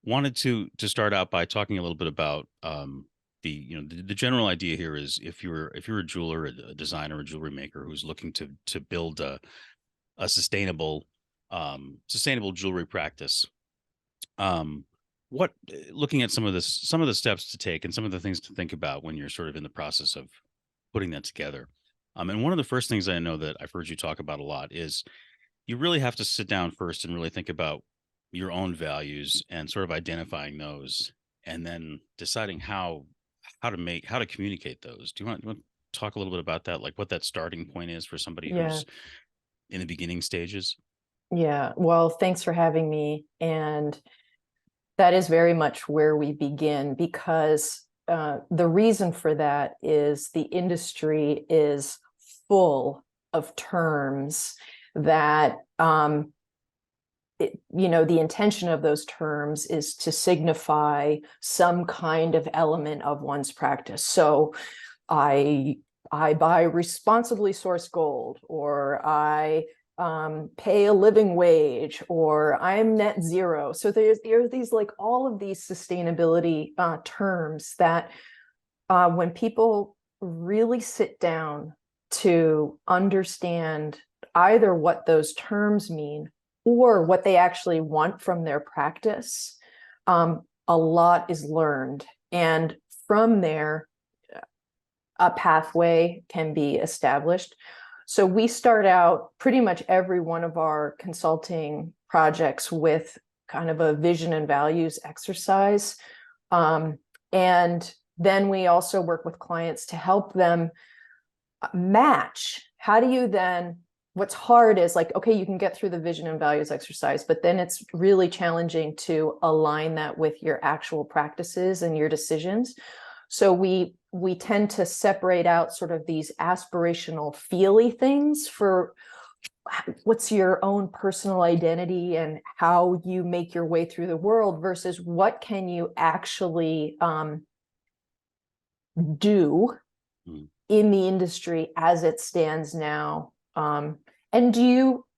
wanted to start out by talking a little bit about the general idea here is if you're a jeweler, a designer, a jewelry maker who's looking to build a sustainable jewelry practice. What looking at some of the steps to take and some of the things to think about when you're sort of in the process of putting that together. And one of the first things I know that I've heard you talk about a lot is you really have to sit down first and really think about your own values and sort of identifying those, and then deciding how to communicate those. Do you want to talk a little bit about that, like what that starting point is for somebody Yeah, who's in the beginning stages? yeah. Well, thanks for having me. And that is very much where we begin because the reason for that is the industry is full of terms that, the intention of those terms is to signify some kind of element of one's practice. So I I buy responsibly sourced gold, or I pay a living wage, or I'm net zero. So there are these, like, all of these sustainability terms that when people really sit down to understand either what those terms mean or what they actually want from their practice, a lot is learned. And from there, a pathway can be established. So we start out pretty much every one of our consulting projects with kind of a vision and values exercise. And then we also work with clients to help them match. How do you then, what's hard is, like, okay, you can get through the vision and values exercise, but then it's really challenging to align that with your actual practices and your decisions. So we tend to separate out sort of these aspirational feely things for what's your own personal identity and how you make your way through the world versus what can you actually do Mm. in the industry as it stands now. And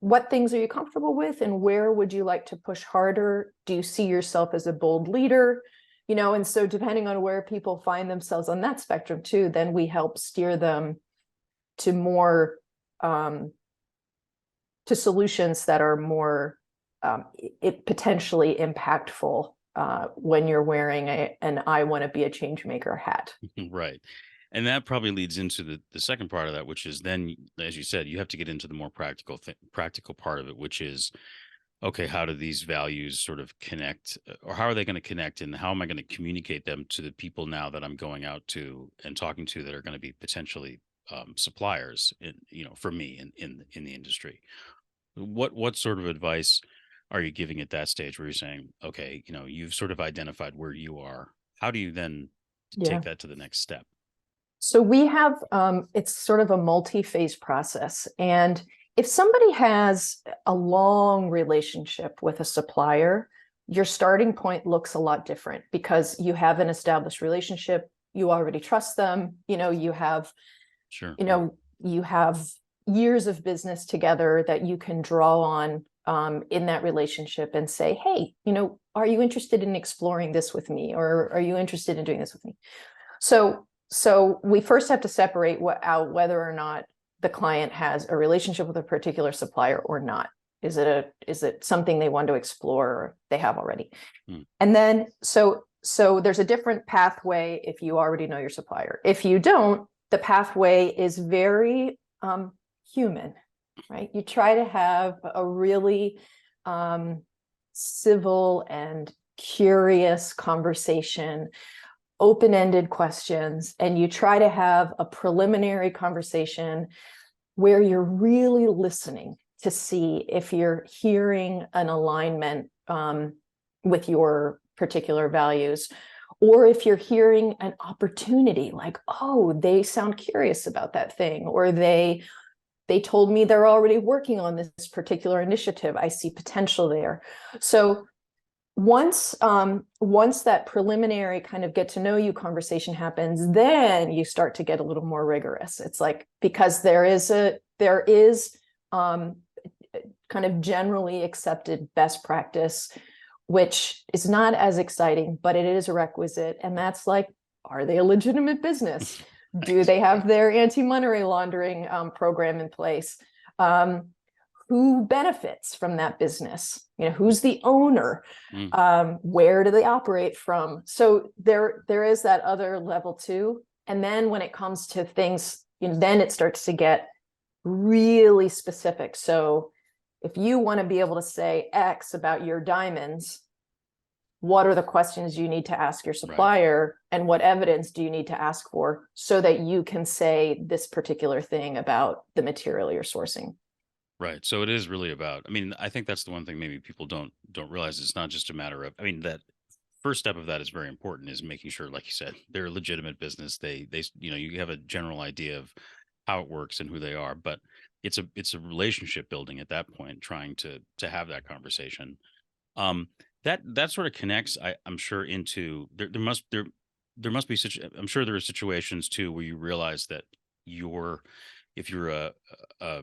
what things are you comfortable with, and where would you like to push harder? Do you see yourself as a bold leader? And so depending on where people find themselves on that spectrum too, then we help steer them to more to solutions that are more potentially impactful when you're wearing an I want to be a change maker hat. Right. And that probably leads into the second part of that, which is then, as you said, you have to get into the more practical part of it, which is, okay, how do these values sort of connect, or how are they going to connect, and how am I going to communicate them to the people now that I'm going out to and talking to that are going to be potentially suppliers, for me in the industry? What sort of advice are you giving at that stage where you're saying, okay, you've sort of identified where you are. How do you then take Yeah. that to the next step? So we have, it's sort of a multi-phase process. And if somebody has a long relationship with a supplier, your starting point looks a lot different because you have an established relationship. You already trust them. Sure. You have years of business together that you can draw on in that relationship and say, hey, are you interested in exploring this with me? Or are you interested in doing this with me? So we first have to separate out whether or not the client has a relationship with a particular supplier or not. Is it something they want to explore or they have already? Mm. And then so there's a different pathway if you already know your supplier. If you don't, the pathway is very human, right? You try to have a really civil and curious conversation, open-ended questions, and you try to have a preliminary conversation where you're really listening to see if you're hearing an alignment with your particular values, or if you're hearing an opportunity, like, oh, they sound curious about that thing, or they told me they're already working on this particular initiative. I see potential there. So once that preliminary kind of get to know you conversation happens, then you start to get a little more rigorous. It's like, because there is kind of generally accepted best practice which is not as exciting, but it is a requisite. And that's like, are they a legitimate business? Do they have their anti-money laundering program in place? Who benefits from that business? Who's the owner? Where do they operate from? So there is that other level too. And then when it comes to things, then it starts to get really specific. So if you want to be able to say X about your diamonds, what are the questions you need to ask your supplier, and what evidence do you need to ask for so that you can say this particular thing about the material you're sourcing? Right. So it is really about, I mean, I think that's the one thing maybe people don't realize. It's not just a matter of, I mean, that first step of that is very important, is making sure, like you said, they're a legitimate business. They, you have a general idea of how it works and who they are, but it's a relationship building at that point, trying to have that conversation. That sort of connects, I'm sure, into there must be such, I'm sure there are situations too where you realize that if you're a, a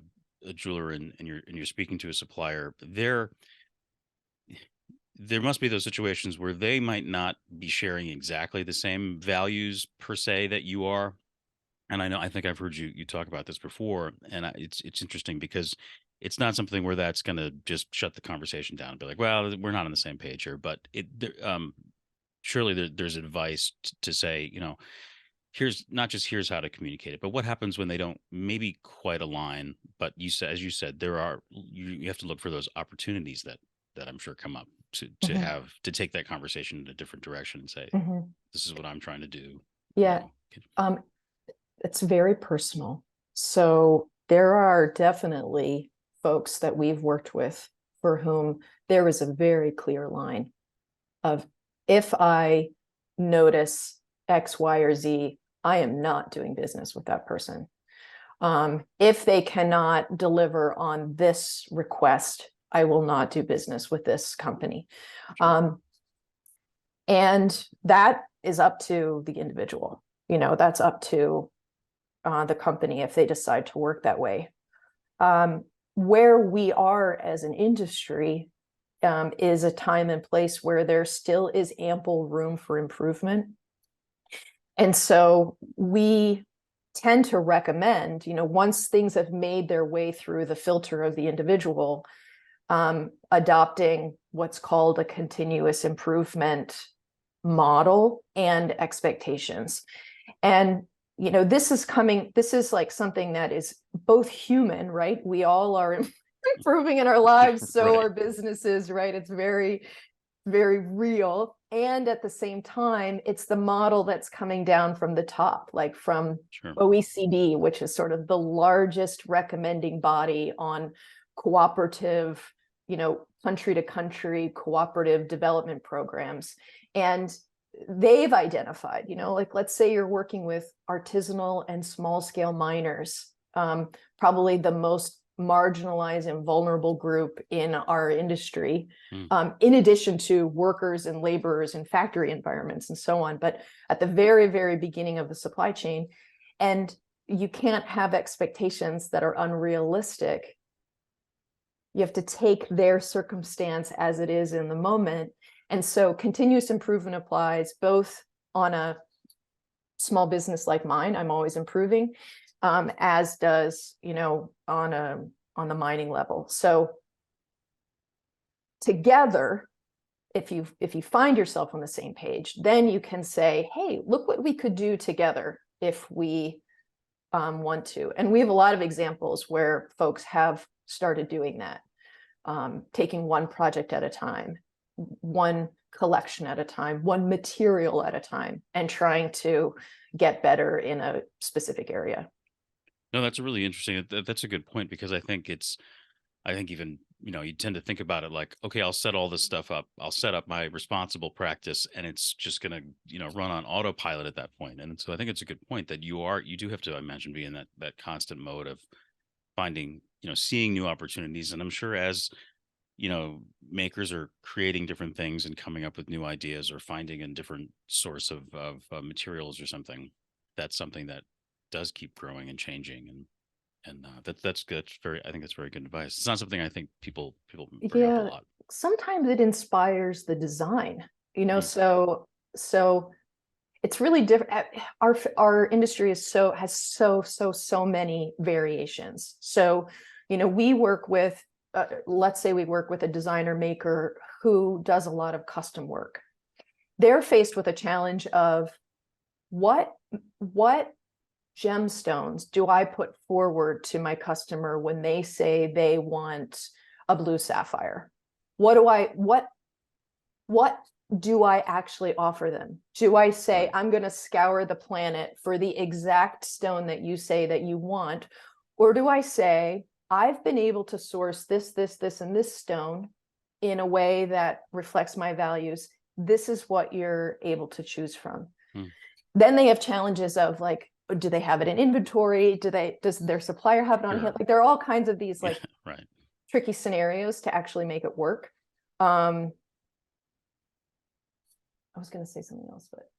jeweler and you're speaking to a supplier, there must be those situations where they might not be sharing exactly the same values per se that you are. And I think I've heard you talk about this before, and it's interesting because it's not something where that's going to just shut the conversation down and be like, well, we're not on the same page here. But surely there's advice to say, here's not just here's how to communicate it, but what happens when they don't maybe quite align. But as you said, you have to look for those opportunities that I'm sure come up to have to take that conversation in a different direction and say, this is what I'm trying to do. Yeah. It's very personal. So there are definitely folks that we've worked with for whom there is a very clear line of, if I notice X, Y, or Z, I am not doing business with that person. If they cannot deliver on this request, I will not do business with this company. And that is up to the individual. That's up to the company if they decide to work that way. Where we are as an industry is a time and place where there still is ample room for improvement. And so we tend to recommend, once things have made their way through the filter of the individual, adopting what's called a continuous improvement model and expectations. And this is like something that is both human, right? We all are improving in our lives, so our businesses, right? It's very, very real. And at the same time, it's the model that's coming down from the top, like from OECD, which is sort of the largest recommending body on cooperative, country to country cooperative development programs. And they've identified, like, let's say you're working with artisanal and small scale miners, probably the most marginalized and vulnerable group in our industry, in addition to workers and laborers in factory environments and so on, but at the very, very beginning of the supply chain. And you can't have expectations that are unrealistic. You have to take their circumstance as it is in the moment. And so continuous improvement applies both on a small business like mine, I'm always improving, as does, on the mining level. So together, if you find yourself on the same page, then you can say, hey, look what we could do together if we want to. And we have a lot of examples where folks have started doing that, taking one project at a time, one collection at a time, one material at a time, and trying to get better in a specific area. No, that's a really interesting. That's a good point, because I think even, you tend to think about it like, okay, I'll set all this stuff up. I'll set up my responsible practice, and it's just going to, run on autopilot at that point. And so I think it's a good point that you do have to, I imagine, be in that constant mode of finding, seeing new opportunities. And I'm sure as, makers are creating different things and coming up with new ideas or finding a different source of materials or something, that's something that does keep growing and changing And that's good. I think that's very good advice. It's not something I think people bring up a Yeah, lot. sometimes it inspires the design, Hmm. so it's really different. Our industry has so many variations. So, we work with, let's say we work with a designer maker who does a lot of custom work. They're faced with a challenge of what gemstones do I put forward to my customer when they say they want a blue sapphire? What do I actually offer them? Do I say, Right. I'm going to scour the planet for the exact stone that you say that you want? Or do I say, I've been able to source this, and this stone in a way that reflects my values. This is what you're able to choose from. Hmm. Then they have challenges of like, do they have it in inventory? Does their supplier have it on hand? Sure. Like there are all kinds of these Yeah. like Right. tricky scenarios to actually make it work. I was going to say something else, but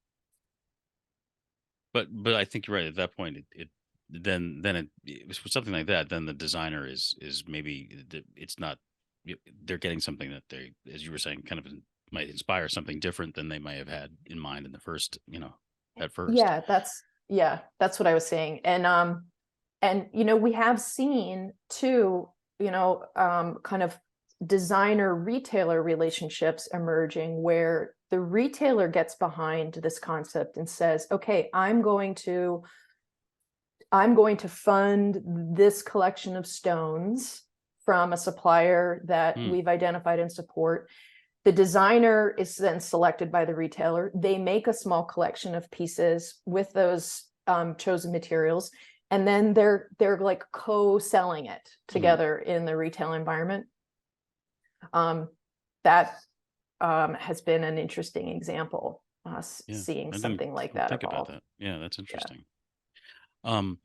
But I think you're right. At that point, it then it was something like that. Then the designer is maybe it's not, they're getting something that they, as you were saying, kind of might inspire something different than they might have had in mind in the first, at first. that's what I was saying. And we have seen too, kind of designer retailer relationships emerging where the retailer gets behind this concept and says, okay, I'm going to fund this collection of stones from a supplier that Hmm. we've identified and support. The designer is then selected by the retailer. They make a small collection of pieces with those chosen materials, and then they're like co-selling it Hmm. together in the retail environment. That has been an interesting example, Yeah. seeing I didn't something like that think about evolve. that. Yeah, that's Yeah. interesting. Um,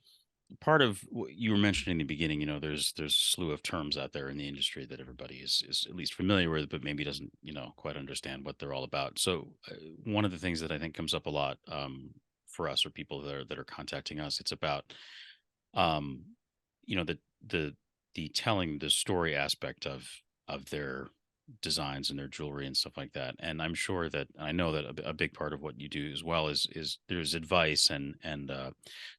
Part of what you were mentioning in the beginning, there's a slew of terms out there in the industry that everybody is at least familiar with, but maybe doesn't, quite understand what they're all about. So one of the things that I think comes up a lot, for us or people that are contacting us, it's about, um, the the the telling the story aspect of their designs and their jewelry and stuff like that. And I'm sure that I know that a big part of what you do as well is there's advice and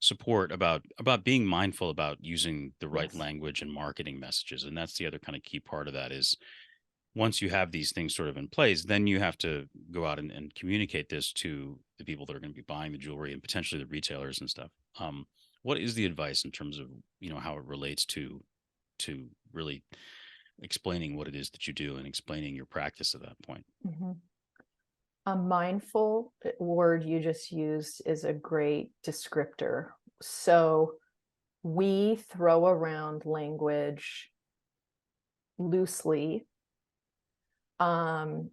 support about being mindful about using the right Yes. language and marketing messages. And that's the other kind of key part of that is once you have these things sort of in place, then you have to go out and communicate this to the people that are going to be buying the jewelry and potentially the retailers and stuff. What is the advice in terms of how it relates to really explaining what it is that you do and explaining your practice at that point? Mm-hmm. A mindful word you just used is a great descriptor. So we throw around language loosely, um,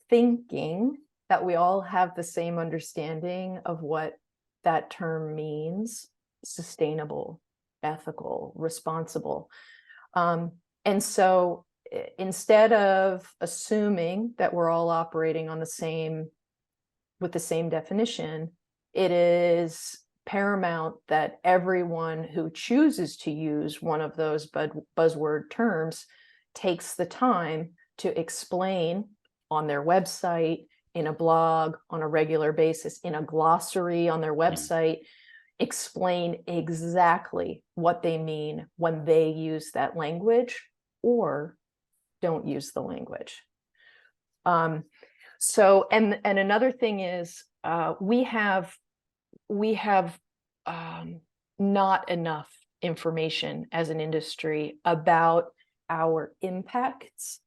thinking that we all have the same understanding of what that term means: sustainable, ethical, responsible. And so instead of assuming that we're all operating on with the same definition, it is paramount that everyone who chooses to use one of those buzzword terms takes the time to explain on their website, in a blog, on a regular basis, in a glossary on their Mm. website, explain exactly what they mean when they use that language or don't use the language. So, and another thing is, we have not enough information as an industry about our impacts,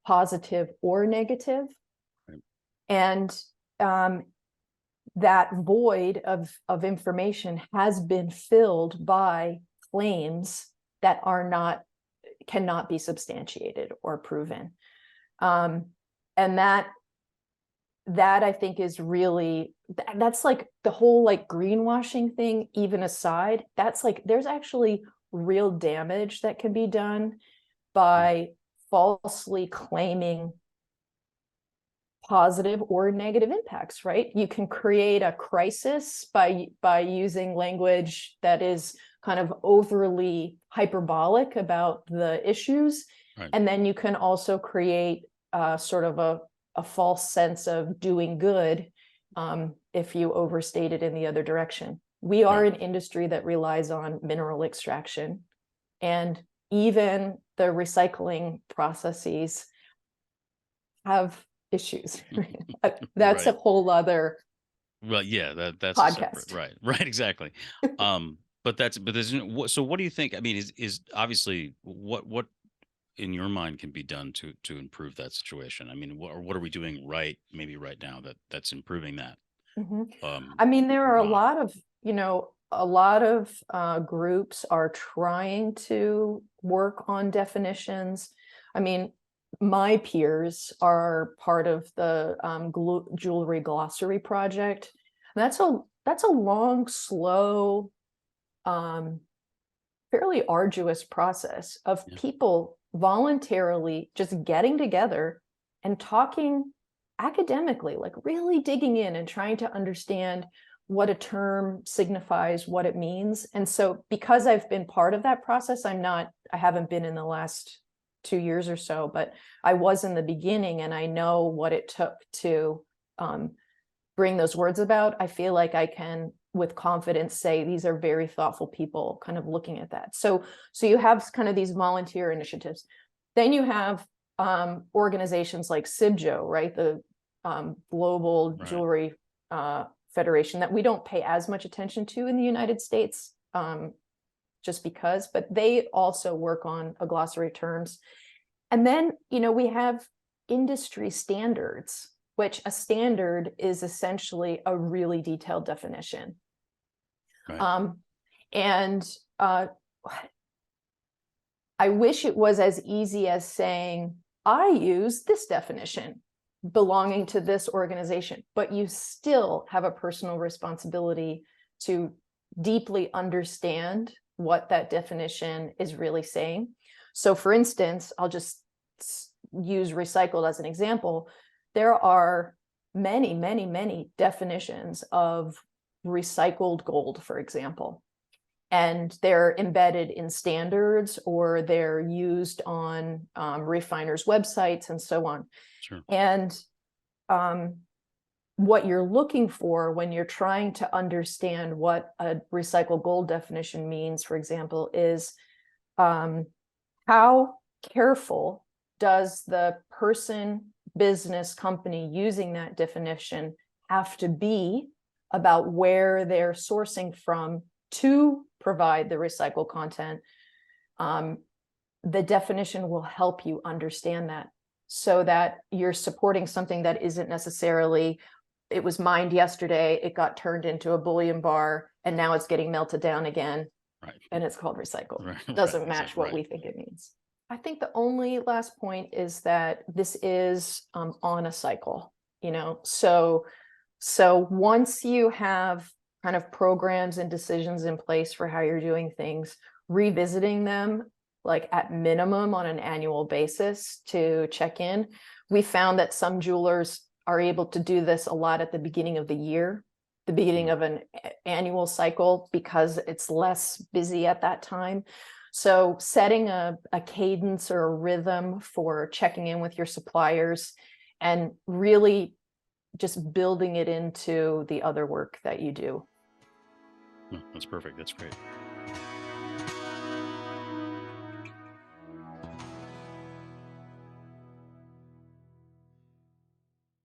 positive or negative, Right. and that void of information has been filled by claims that cannot be substantiated or proven. And that I think is really, that's like the whole like greenwashing thing, even aside, that's like, there's actually real damage that can be done Mm. by falsely claiming positive or negative impacts, right? You can create a crisis by using language that is kind of overly hyperbolic about the issues. Right. And then you can also create sort of a false sense of doing good if you overstate it in the other direction. We are an industry that relies on mineral extraction, and even the recycling processes have issues. That's Right. a whole other Well, yeah, that's a separate, podcast. right, exactly. But there's so what do you think? I mean, is obviously what in your mind can be done to improve that situation? I mean, what are we doing right, maybe right now that's improving that? Mhm. Um, I mean, there are a why? lot of, a lot of groups are trying to work on definitions. I mean, my peers are part of the jewelry glossary project. That's a long, slow, fairly arduous process of Yeah. people voluntarily just getting together and talking academically, like really digging in and trying to understand what a term signifies, what it means. And so because I've been part of that process, I haven't been in the last 2 years or so, but I was in the beginning, and I know what it took to bring those words about. I feel like I can with confidence say these are very thoughtful people kind of looking at that. So you have kind of these volunteer initiatives. Then you have organizations like CIBJO, right? The Global Right. Jewelry Federation, that we don't pay as much attention to in the United States, just because, but they also work on a glossary of terms. And then, we have industry standards, which a standard is essentially a really detailed definition. Right. And I wish it was as easy as saying, I use this definition belonging to this organization, but you still have a personal responsibility to deeply understand what that definition is really saying. So for instance, I'll just use recycled as an example. There are many, many, many definitions of recycled gold, for example, and they're embedded in standards, or they're used on refiners' websites and so on. Sure. And what you're looking for when you're trying to understand what a recycled gold definition means, for example, is how careful does the person, business, company using that definition have to be about where they're sourcing from to provide the recycled content. The definition will help you understand that, so that you're supporting something that isn't necessarily, it was mined yesterday, it got turned into a bullion bar, and now it's getting melted down again. Right. And it's called recycled. Right. Doesn't match Exactly. what we think it means. I think the only last point is that this is on a cycle, so once you have kind of programs and decisions in place for how you're doing things, revisiting them like at minimum on an annual basis to check in. We found that some jewelers are able to do this a lot at the beginning of the year, the beginning of an annual cycle, because it's less busy at that time. So setting a cadence or a rhythm for checking in with your suppliers and really just building it into the other work that you do. No, that's perfect. That's great.